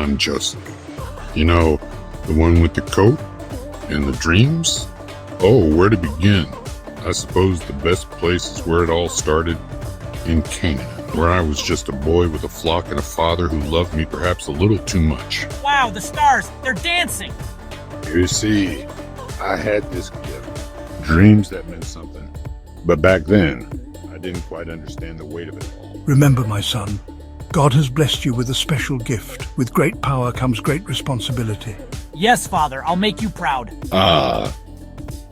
son, Joseph. You know, the one with the coat and the dreams? Oh, where to begin? I suppose the best place is where it all started, in Canaan, where I was just a boy with a flock and a father who loved me perhaps a little too much. Wow, the stars, they're dancing! You see, I had this gift. Dreams that meant something. But back then, I didn't quite understand the weight of it all. Remember, my son, God has blessed you with a special gift. With great power comes great responsibility. Yes, Father, I'll make you proud. Ah,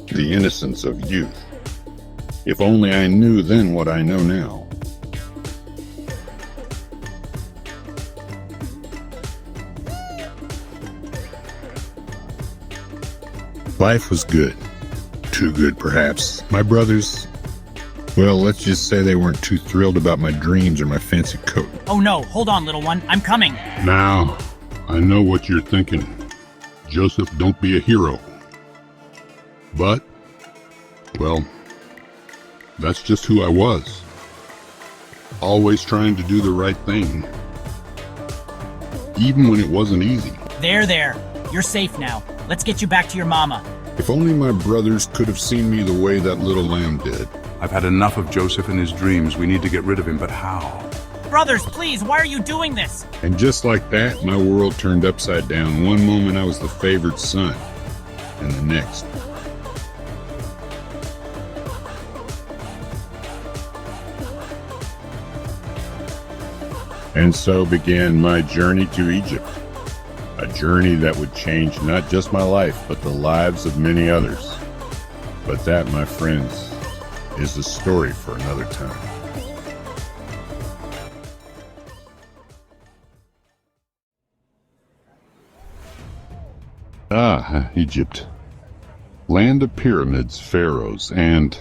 the innocence of youth. If only I knew then what I know now. Life was good. Too good, perhaps. My brothers, well, let's just say they weren't too thrilled about my dreams or my fancy coat. Oh no, hold on, little one, I'm coming. Now, I know what you're thinking. Joseph, don't be a hero. But, well, that's just who I was. Always trying to do the right thing. Even when it wasn't easy. There, you're safe now. Let's get you back to your mama. If only my brothers could have seen me the way that little lamb did. I've had enough of Joseph and his dreams. We need to get rid of him, but how? Brothers, please, why are you doing this? And just like that, my world turned upside down. One moment I was the favored son, and the next. And so began my journey to Egypt. A journey that would change not just my life, but the lives of many others. But that, my friends, is a story for another time. Ah, Egypt. Land of pyramids, pharaohs, and,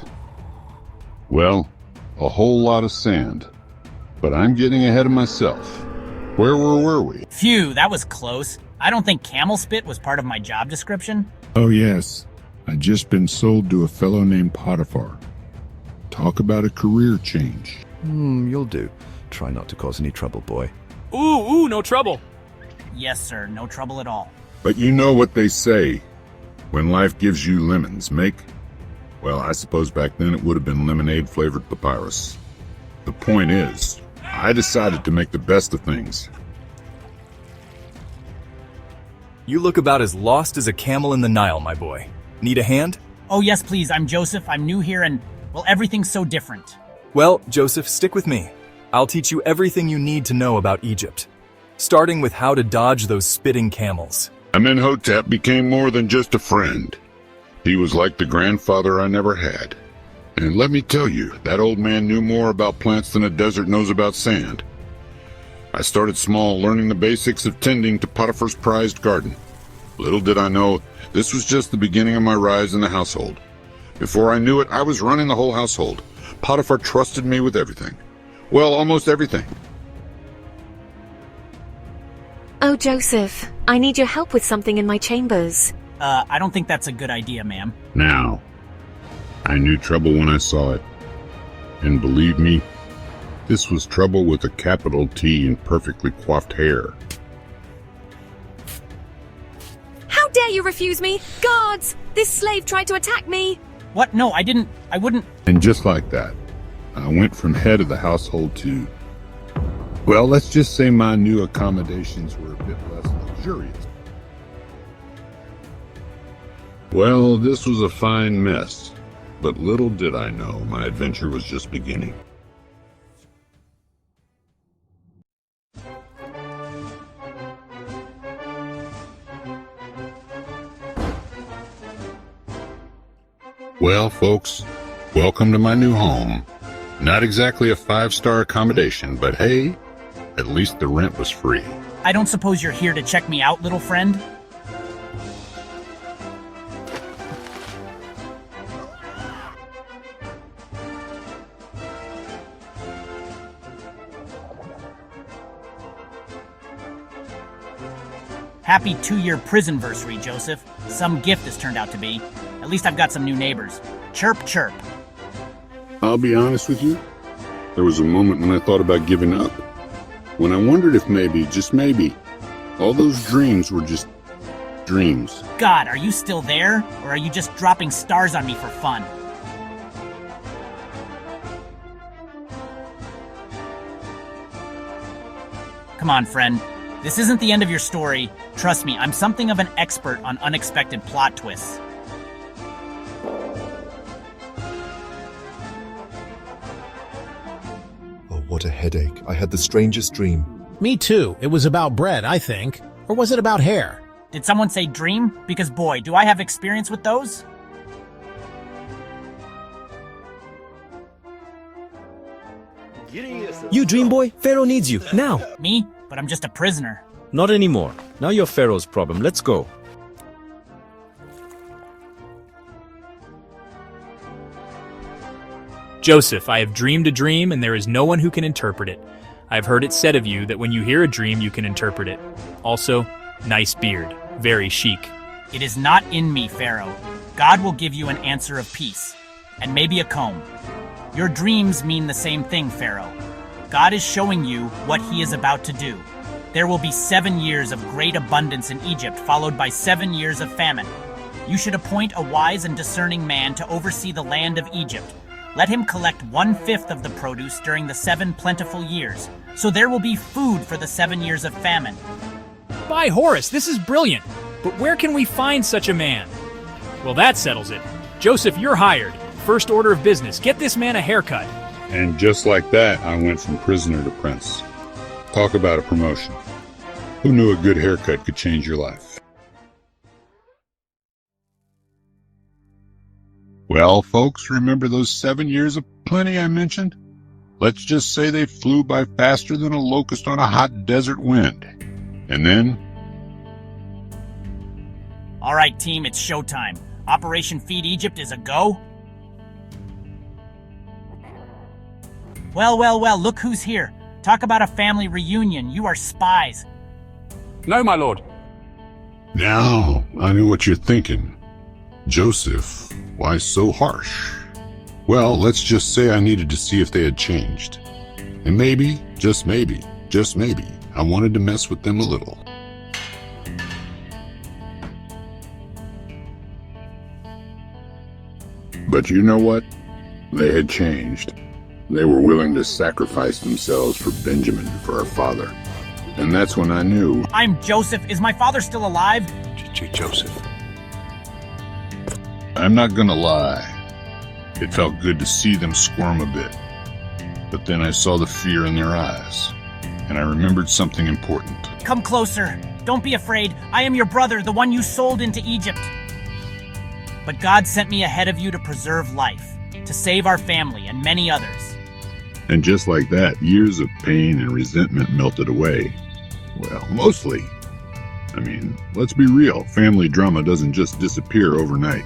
well, a whole lot of sand. But I'm getting ahead of myself. Where were we? Phew, that was close. I don't think camel spit was part of my job description. Oh yes, I'd just been sold to a fellow named Potiphar. Talk about a career change. You'll do. Try not to cause any trouble, boy. Ooh, no trouble. Yes, sir, no trouble at all. But you know what they say, when life gives you lemons, well, I suppose back then it would have been lemonade-flavored papyrus. The point is, I decided to make the best of things. You look about as lost as a camel in the Nile, my boy. Need a hand? Oh yes, please, I'm Joseph, I'm new here, and, well, everything's so different. Well, Joseph, stick with me. I'll teach you everything you need to know about Egypt, starting with how to dodge those spitting camels. Amenhotep became more than just a friend. He was like the grandfather I never had. And let me tell you, that old man knew more about plants than a desert knows about sand. I started small, learning the basics of tending to Potiphar's prized garden. Little did I know, this was just the beginning of my rise in the household. Before I knew it, I was running the whole household. Potiphar trusted me with everything. Well, almost everything. Oh, Joseph, I need your help with something in my chambers. I don't think that's a good idea, ma'am. Now, I knew trouble when I saw it. And believe me, this was trouble with a capital T and perfectly coiffed hair. How dare you refuse me? Guards! This slave tried to attack me! What? No, I wouldn't. And just like that, I went from head of the household to, well, let's just say my new accommodations were a bit less luxurious. Well, this was a fine mess, but little did I know my adventure was just beginning. Well, folks, welcome to my new home. Not exactly a 5-star accommodation, but hey, at least the rent was free. I don't suppose you're here to check me out, little friend? Happy 2-year prisonversary, Joseph. Some gift this turned out to be. At least I've got some new neighbors. Chirp, chirp. I'll be honest with you, there was a moment when I thought about giving up. When I wondered if maybe, just maybe, All those dreams were just dreams. God, are you still there? Or are you just dropping stars on me for fun? Come on, friend. This isn't the end of your story. Trust me, I'm something of an expert on unexpected plot twists. Oh, what a headache. I had the strangest dream. Me too. It was about bread, I think. Or was it about hair? Did someone say dream? Because boy, do I have experience with those? You dream boy, Pharaoh needs you, now. Me? But I'm just a prisoner. Not anymore. Now you're Pharaoh's problem. Let's go. Joseph, I have dreamed a dream, and there is no one who can interpret it. I have heard it said of you that when you hear a dream, you can interpret it. Also, nice beard. Very chic. It is not in me, Pharaoh. God will give you an answer of peace. And maybe a comb. Your dreams mean the same thing, Pharaoh. God is showing you what he is about to do. There will be 7 years of great abundance in Egypt, followed by 7 years of famine. You should appoint a wise and discerning man to oversee the land of Egypt. Let him collect 1/5 of the produce during the 7 plentiful years, so there will be food for the 7 years of famine. By Horus, this is brilliant. But where can we find such a man? Well, that settles it. Joseph, you're hired. First order of business, get this man a haircut. And just like that, I went from prisoner to prince. Talk about a promotion. Who knew a good haircut could change your life? Well, folks, remember those 7 years of plenty I mentioned? Let's just say they flew by faster than a locust on a hot desert wind. And then... All right, team, it's showtime. Operation Feed Egypt is a go? Well, look who's here. Talk about a family reunion. You are spies. No, my lord. Now, I know what you're thinking. Joseph, why so harsh? Well, let's just say I needed to see if they had changed. And maybe, just maybe, I wanted to mess with them a little. But you know what? They had changed. They were willing to sacrifice themselves for Benjamin, for our father. And that's when I knew. I'm Joseph. Is my father still alive? Joseph. I'm not gonna lie. It felt good to see them squirm a bit. But then I saw the fear in their eyes. And I remembered something important. Come closer. Don't be afraid. I am your brother, the one you sold into Egypt. But God sent me ahead of you to preserve life, to save our family and many others. And just like that, years of pain and resentment melted away. Well, mostly. I mean, let's be real. Family drama doesn't just disappear overnight.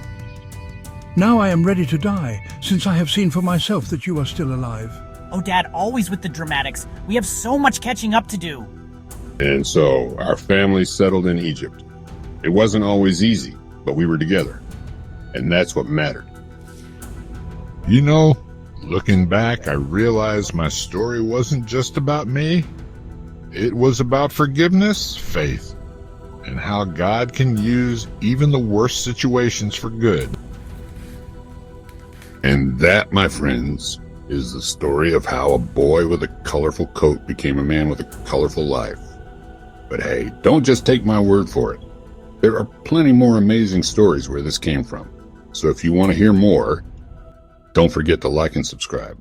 Now I am ready to die, since I have seen for myself that you are still alive. Oh, Dad, always with the dramatics. We have so much catching up to do. And so, our family settled in Egypt. It wasn't always easy, but we were together. And that's what mattered. You know, looking back, I realized my story wasn't just about me. It was about forgiveness, faith, and how God can use even the worst situations for good. And that, my friends, is the story of how a boy with a colorful coat became a man with a colorful life. But hey, don't just take my word for it. There are plenty more amazing stories where this came from. So if you want to hear more, don't forget to like and subscribe.